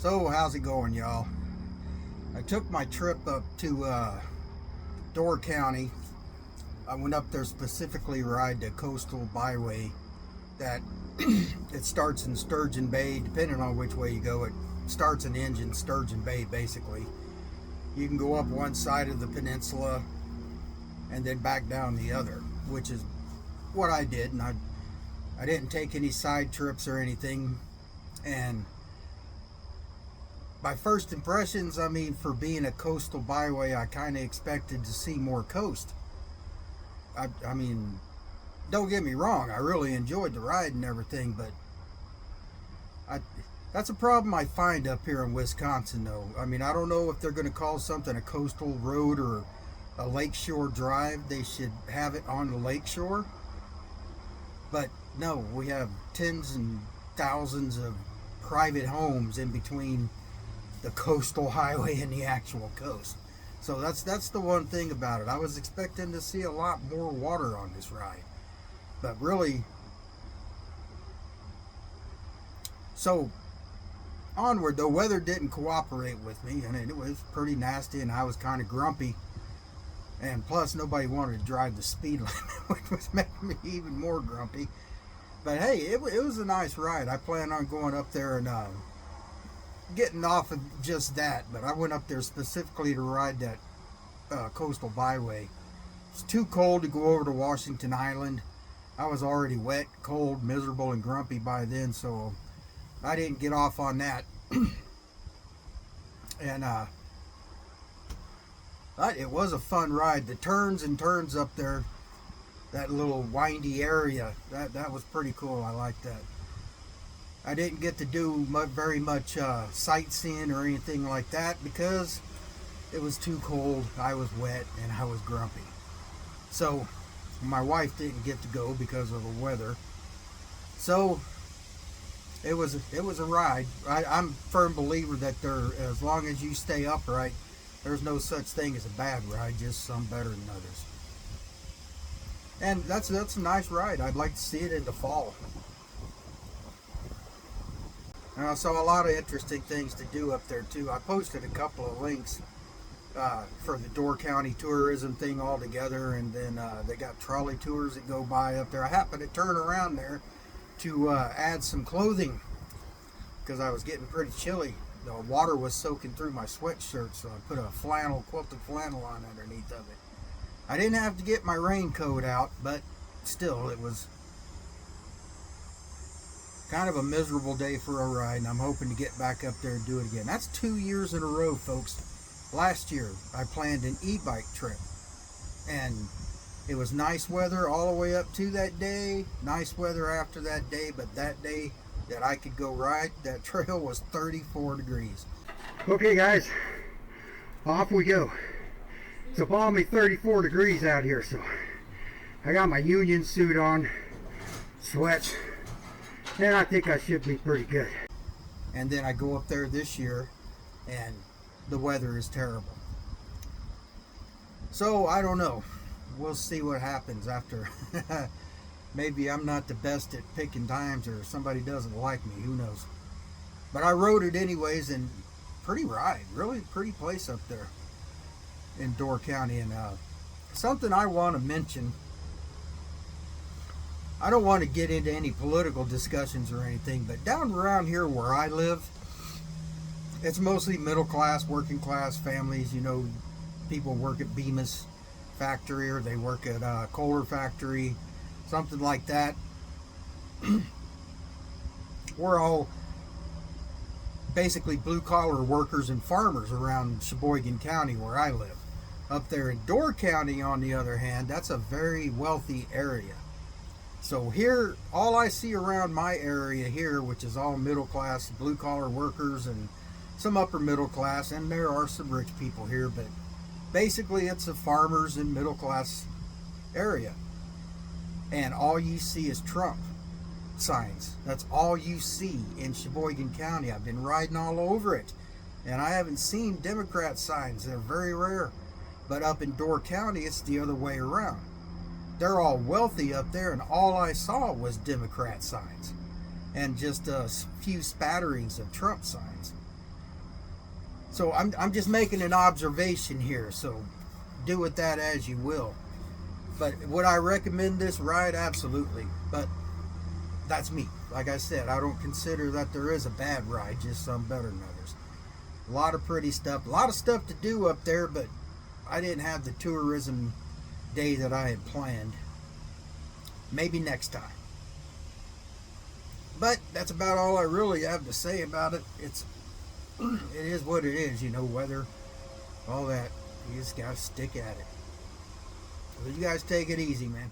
So how's it going, y'all? I took my trip up to Door County. I went up there specifically to ride the Coastal Byway. That it starts in Sturgeon Bay. Depending on which way you go, it starts and ends in Sturgeon Bay. Basically, you can go up one side of the peninsula and then back down the other, which is what I did. And I didn't take any side trips or anything. And by first impressions, I mean, for being a coastal byway, I kind of expected to see more coast. I mean, don't get me wrong, I really enjoyed the ride and everything, but that's a problem I find up here in Wisconsin, though. I mean, I don't know if they're going to call something a coastal road or a lakeshore drive. They should have it on the lakeshore. But no, we have tens and thousands of private homes in between the coastal highway and the actual coast. So that's the one thing about it. I was expecting to see a lot more water on this ride, but really, so onward, the weather didn't cooperate with me, and it was pretty nasty, and I was kind of grumpy, and plus nobody wanted to drive the speed limit, which was making me even more grumpy. But hey, it was a nice ride. I plan on going up there and getting off of just that, but I went up there specifically to ride that Coastal Byway. It's too cold to go over to Washington Island. I was already wet, cold, miserable, and grumpy by then, so I didn't get off on that. And but it was a fun ride. The turns and turns up there, that little windy area, that was pretty cool. I like that. I didn't get to do very much sightseeing or anything like that because it was too cold, I was wet, and I was grumpy. So my wife didn't get to go because of the weather. So it was a ride. I'm a firm believer that as long as you stay upright, there's no such thing as a bad ride, just some better than others. And that's a nice ride. I'd like to see it in the fall. And I saw a lot of interesting things to do up there too. I posted a couple of links for the Door County tourism thing all together, and then they got trolley tours that go by up there. I happened to turn around there to add some clothing because I was getting pretty chilly. The water was soaking through my sweatshirt, so I put a quilted flannel on underneath of it. I didn't have to get my raincoat out, but still, it was kind of a miserable day for a ride, and I'm hoping to get back up there and do it again. That's 2 years in a row, folks. Last year, I planned an e-bike trip, and it was nice weather all the way up to that day, nice weather after that day, but that day that I could go ride, that trail was 34 degrees. Okay, guys, off we go. It's a balmy 34 degrees out here, so I got my union suit on, sweats, and I think I should be pretty good. And then I go up there this year, and the weather is terrible. So I don't know. We'll see what happens after. Maybe I'm not the best at picking times, or somebody doesn't like me. Who knows? But I rode it anyways, and pretty ride. Really pretty place up there in Door County. And something I want to mention. I don't want to get into any political discussions or anything, but down around here where I live, it's mostly middle class, working class families. You know, people work at Bemis factory, or they work at a Kohler factory, something like that. We're all basically blue collar workers and farmers around Sheboygan County where I live. Up there in Door County, on the other hand, that's a very wealthy area. So here, all I see around my area here, which is all middle class, blue collar workers and some upper middle class, and there are some rich people here, but basically it's a farmers and middle class area. And all you see is Trump signs. That's all you see in Sheboygan County. I've been riding all over it, and I haven't seen Democrat signs. They're very rare. But up in Door County, it's the other way around. They're all wealthy up there, and all I saw was Democrat signs and just a few spatterings of Trump signs. So I'm just making an observation here, so do with that as you will. But would I recommend this ride? Absolutely. But that's me. Like I said, I don't consider that there is a bad ride, just some better than others. A lot of pretty stuff, a lot of stuff to do up there, but I didn't have the tourism day that I had planned. Maybe next time. But that's about all I really have to say about it. It is what it is, weather, all that. You just gotta stick at it. Well, you guys take it easy, man.